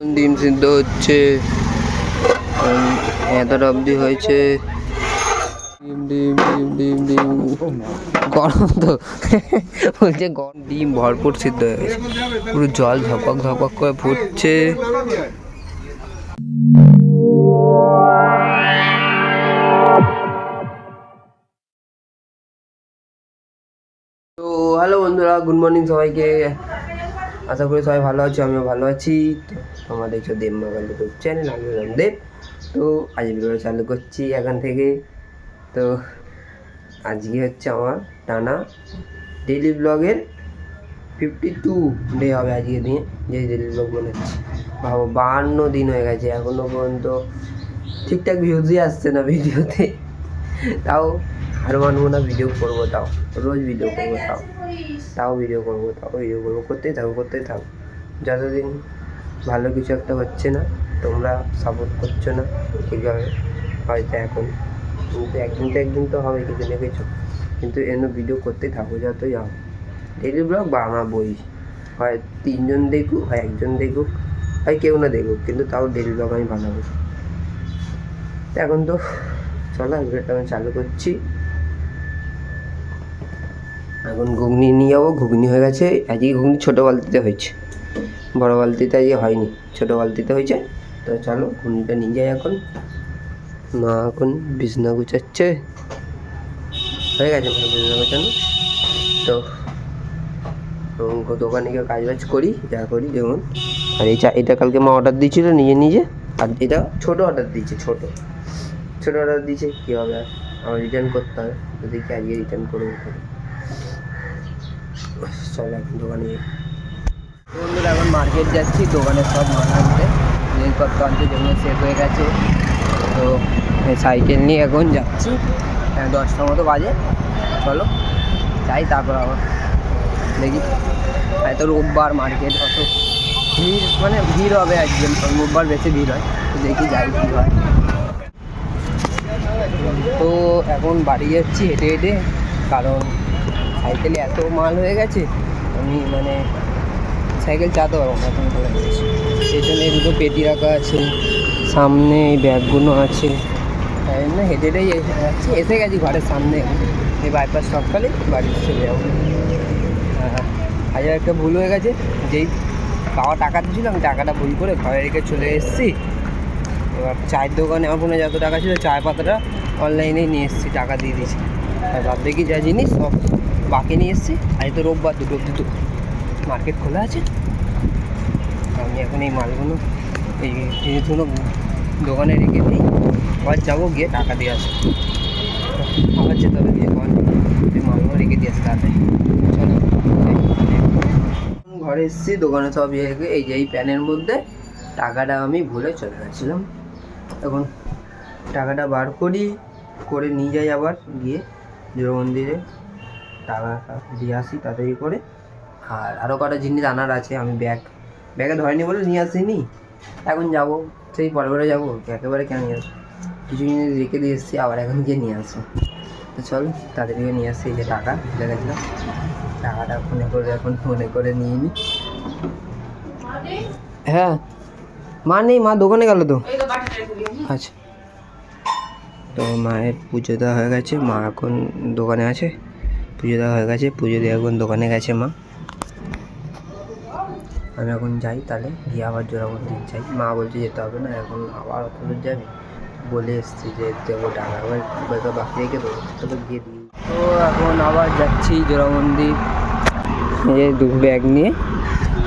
ডিম সিদ্ধ হচ্ছে, এতটা অবধি হয়েছে। ডিম ডিম ডিম ডিম ডিম গরম তো বলছে গরম। ডিম ভরপুর সিদ্ধ হয়ে গেছে, পুরো জল ঝপক ঝপক করে ফুটছে। তো হ্যালো বন্ধুরা, গুড মর্নিং সবাইকে। আশা করি সবাই ভালো আছো, আমিও ভালো আছি। তো তোমরা দেখছো দেব মোবাইল ইউটিউব চ্যানেল, আমি হলাম দেব। তো আজ ভিডিওটা চালু করছি এখান থেকে। তো আজকে হচ্ছে আমার টানা ডেইলি ব্লগের 52 ডে হবে আজকে দিয়ে, যে ডেইলি ব্লগ বানাচ্ছি। ভাবো 52 দিন হয়ে গেছে, এখনও পর্যন্ত ঠিকঠাক ভিউজই আসছে না ভিডিওতে। তাও হার মানবো না, ভিডিও করবো, তাও রোজ ভিডিও করবো, তাও ভিডিও করবো, করতেই থাকো যতদিন ভালো কিছু একটা হচ্ছে না, তোমরা সাপোর্ট করছো না ঠিকভাবে, হয়তো এখন কিন্তু একদিন তো হবে কিছু না কিছু, কিন্তু এর ভিডিও করতেই থাকো যতই যাও। ডেইলি ব্লগ বা আমার বই হয় 3 জন দেখুক, হয় 1 জন দেখুক, হয় কেউ না দেখুক, কিন্তু তাও ডেইলি ব্লগ আমি বানাবো। এখন তো চলো ভিডিওটা আমি চালু করছি। এখন ঘুগনি নিয়ে যাবো, ঘুগনি হয়ে গেছে। আজকে ঘুগনি ছোটো বালতিতে হয়েছে, বড় বালতিতে আজকে হয়নি, ছোটো বালতিতে হয়েছে। তো চলো ঘুগনিটা নিয়ে যাই। এখন মা এখন বিছনা গুছাচ্ছে, হয়ে গেছে মানে বিছনা গুছানো। তো দোকানে গিয়ে কাজ বাজ করি, যা করি যেমন। আর এটা কালকে মা অর্ডার দিয়েছিল নিজে, আর এটা ছোটো অর্ডার দিয়েছে, ছোটো অর্ডার দিয়েছে। কী হবে, আর আমার রিটার্ন করতে হবে, তো দেখি আজকে রিটার্ন করবো। চলো এখন দোকানে বন্ধুরা, এখন মার্কেট যাচ্ছি, দোকানে সব মাল আনতে, জিনিসপত্র আনতে, যেগুলো শেষ হয়ে গেছে। তো সাইকেল নিয়ে এখন যাচ্ছি, 10টা মতো বাজে। চলো যাই, তারপর আবার দেখি। হয়তো রোববার মার্কেট অত ভিড়, মানে ভিড় হবে আজকে, রোববার বেশি ভিড় হয়। তো দেখি যাই কী হয়। তো এখন বাড়ি যাচ্ছি হেঁটে হেঁটে, কারণ সাইকেলে এত মাল হয়ে গেছে, আমি মানে সাইকেল চালাতে পারবো না এখন। পেছনে দুটো পেটি রাখা আছে, সামনে এই ব্যাগগুলো আছে, তাই জন্য হেঁটে হেঁটেই যাচ্ছি। এসে গেছি ঘরের সামনে, এই বাইপাস সকালে বাড়ি চলে যাবো। হাজার একটা ভুল হয়ে গেছে, যেই বাবা টাকা দিয়েছিল আমি টাকাটা ভুল করে ঘরে রেখে চলে এসেছি। এবার চায়ের দোকানে আমার ফোনে যত টাকা ছিল, চায়ের পাতাটা অনলাইনেই নিয়ে এসেছি, টাকা দিয়ে দিয়েছি। আর বাদ দেখি যা জিনিস সব বাকি নিয়ে এসেছি। আজ তো রোববার, দুটো মার্কেট খোলা আছে। আমি এখন এই মালগুলো, এই জিনিসগুলো দোকানে রেখে দিই, আবার যাবো গিয়ে টাকা দিয়ে আসবো। আবার যেতে হবে গিয়ে এই মালগুলো রেখে দিয়ে আসতে তাড়াতাড়ি। চলো ঘরে এসেছি, দোকানে সব রেখে এই যে এই প্যানের মধ্যে টাকাটা আমি ভুলে চলে গেছিলাম। এখন টাকাটা বার করে নিয়ে যাই, আবার গিয়ে জোড় মন্দিরে টাকাটা দিয়ে আসি তাড়াতাড়ি করে। আর আরও কটা জিনিস আনার আছে, আমি ব্যাগে ধরেনি বলে নিয়ে আসিনি। এখন যাবো, সেই পরে যাবো, একেবারে কেন নিয়ে আসবো, কিছু জিনিস রেখে দিয়ে এসেছি, আবার এখন গিয়ে নিয়ে আসবো। তো চল তাড়াতাড়ি নিয়ে আসছি। এই যে টাকা ভুলে গেছিলাম, টাকাটা ফোনে করে নিয়ে নিই। হ্যাঁ মা নেই, মা দোকানে গেল তো। আচ্ছা, তো মায়ের পুজো দেওয়া হয়ে গেছে, মা এখন দোকানে আছে। পুজো দেওয়া হয়ে গেছে, পুজো দিয়ে এখন দোকানে গেছে মা। আমি এখন যাই, তাহলে গিয়ে আবার জোড়াবন্দির যাই। মা বলছে যেতে হবে না, এখন আবার অত দূর যাবি, বলে এসছি যে দেবো টাকা, আবার বাকি রেখে দেবো, তবে গিয়ে দিই। তো এখন আবার যাচ্ছি জোড়াবন্দি, এই দু ব্যাগ নিয়ে।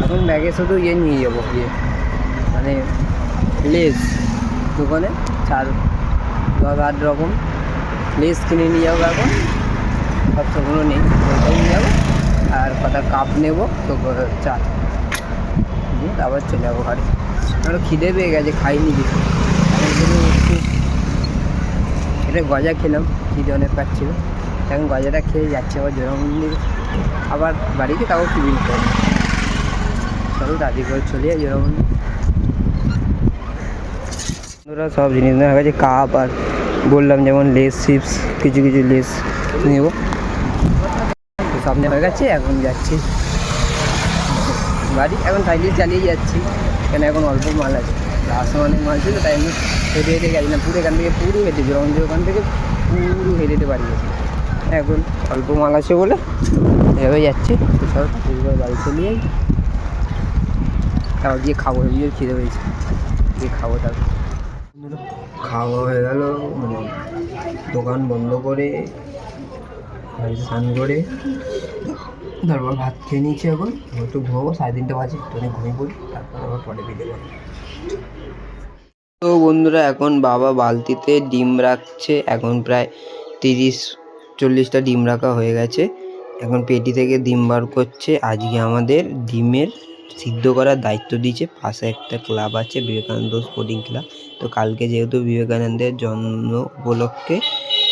এখন ব্যাগে শুধু নিয়ে যাবো, গিয়ে মানে লেস দোকানে 4-10-8 রকম লেস কিনে নিয়ে যাবো। এখন সবগুলো নেই, ওইটাই নিয়ে যাবো। আর কটা কাপ নেবো, তো চা নিয়ে আবার চলে যাবো ঘরে। আমার খিদে পেয়ে গেছে, খাইনি কিছু। এটা গজা খেলাম, খিদে অনেক পাচ্ছিল, এখন গজাটা খেয়ে যাচ্ছে আবার জোড়া মন্দির, আবার বাড়িতে তাও টিফিন করে। চলো দাদি করে চলে যাই জোড়া মন্দির। ওরা সব জিনিস নেওয়া গেছে, কাপ আর বললাম যেমন লেস, চিপস, কিছু লেস নেব, সামনে হয়ে গেছে। এখন যাচ্ছি বাড়ি এখন সাইকেল চালিয়ে যাচ্ছি, এখানে এখন অল্প মাল আছে, রাস্তা অনেক মাল ছিল তাই আমি হেঁটে হেঁটে গেছি না, পুরো এখান থেকে পুরো হেঁটেছি, রঞ্জ ওখান থেকে পুরো হেঁটে হেঁটে বাড়ি গেছি। এখন অল্প মাল আছে বলে এভাবে যাচ্ছি। তো সব বাড়ি চলে যাই, তারপর গিয়ে খাবো, গিয়ে খিদে হয়েছে, গিয়ে খাবো। তারপর খাওয়া হয়ে গেল, মানে দোকান বন্ধ করে স্নান করে তারপর ভাত খেয়ে নিয়েছি। এখন একটু ঘুমাবো, 3:30 বাজে, একটু ঘুমিয়ে পড়ি, তারপর আবার পরে বেরিয়ে যাবো। তো বন্ধুরা এখন বাবা বালতিতে ডিম রাখছে, এখন প্রায় 30-40টা ডিম রাখা হয়ে গেছে। এখন পেটি থেকে ডিম বার করছে। আজকে আমাদের ডিমের সিদ্ধ করার দায়িত্ব দিয়েছে, পাশে একটা ক্লাব আছে, বিবেকানন্দ স্পোর্টিং ক্লাব। তো কালকে যেহেতু বিবেকানন্দের জন্ম উপলক্ষে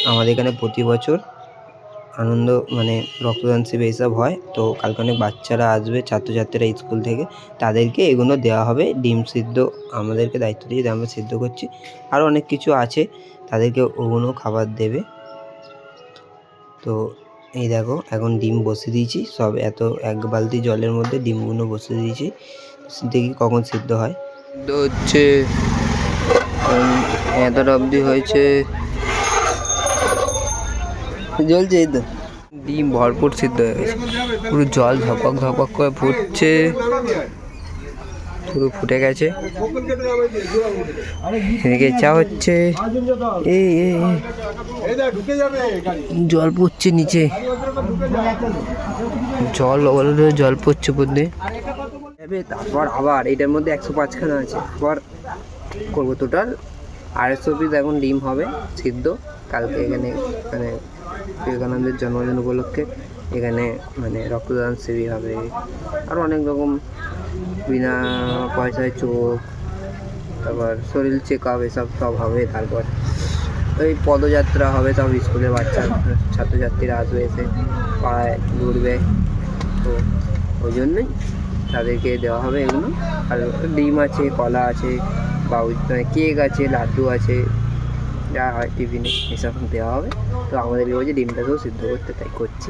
আমাদের এখানে প্রতি বছর আনন্দ মানে রক্তদান শিবির এইসব হয়। তো কালকে অনেক বাচ্চারা আসবে, ছাত্রছাত্রীরা স্কুল থেকে, তাদেরকে এগুলো দেওয়া হবে। ডিম সিদ্ধ আমাদেরকে দায়িত্ব দিয়ে আমরা সিদ্ধ করছি, আরও অনেক কিছু আছে, তাদেরকে ওগুলো খাবার দেবে। তো এই দেখো এখন ডিম বসিয়ে দিয়েছি, সব এত এক বালতি জলের মধ্যে ডিমগুলো বসিয়ে দিয়েছি, দেখি কখন সিদ্ধ হয়। সিদ্ধ হচ্ছে, এতটা অবধি হয়েছে, জ্বলছে। এই তো ডিম ভরপুর সিদ্ধ হয়ে গেছে, পুরো জল ধপক ধপক করে ফুটছে, পুরো ফুটে গেছে। এদিকে চা হচ্ছে, এই জল পড়ছে নিচে, জল পড়ছে বুঝলি। তারপর আবার এটার মধ্যে 105খানা আছে, আবার করবো। টোটাল 250 পিস এখন ডিম হবে সিদ্ধ কালকে। এখানে মানে বিবেকানন্দের জন্মদিন উপলক্ষে এখানে মানে রক্তদান শিবির হবে, আরও অনেক রকম বিনা পয়সায় চোখ, তারপর শরীর চেক আপ, এসব সব হবে। তারপর ওই পদযাত্রা হবে, সব স্কুলের বাচ্চা ছাত্রছাত্রীরা আসবে, এসে পাড়ায় ঘুরবে। তো ওই জন্যই তাদেরকে দেওয়া হবে এগুলো। আর ডিম আছে, কলা আছে, বা কেক আছে, লাড্ডু আছে, যা হয় টিফিনে এসব দেওয়া হবে। তো আমাদেরকে বলছে ডিমটাকেও সিদ্ধ করতে, তাই করছি।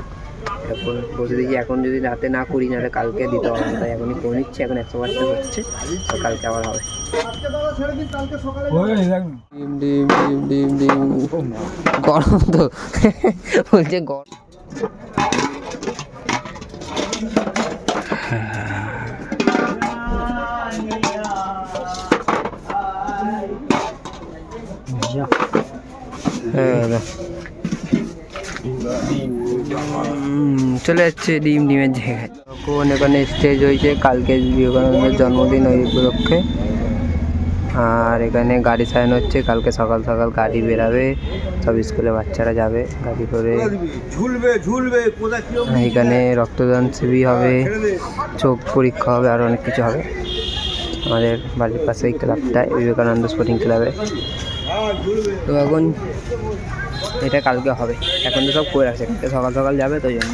এখন বসে দিয়েছি, এখন যদি রাতে না করি নাহলে কালকে দিতে হবে না, তাই এখনই করে নিচ্ছি। এখন 100% হচ্ছে, তো কালকে আবার হবে। ডিম ডিম ডিম ডিম ডিম গরম তো বলছে গরম। চলে যাচ্ছে ডিমের জায়গায়। তখন এখানে স্টেজ হয়েছে কালকে বিবেকানন্দের জন্মদিন ওই উপলক্ষে, আর এখানে গাড়ি সাজানো হচ্ছে। কালকে সকাল সকাল গাড়ি বেরাবে, সব স্কুলে বাচ্চারা যাবে গাড়ি করে। এখানে রক্তদান শিবির হবে, চোখ পরীক্ষা হবে, আর অনেক কিছু হবে। আমাদের বাড়ির পাশে এই ক্লাবটা বিবেকানন্দ স্পোর্টিং ক্লাবে। তো এখন এটা কালকে হবে, এখন তো সব করে রাখছে, সকাল সকাল যাবে, তো জন্য।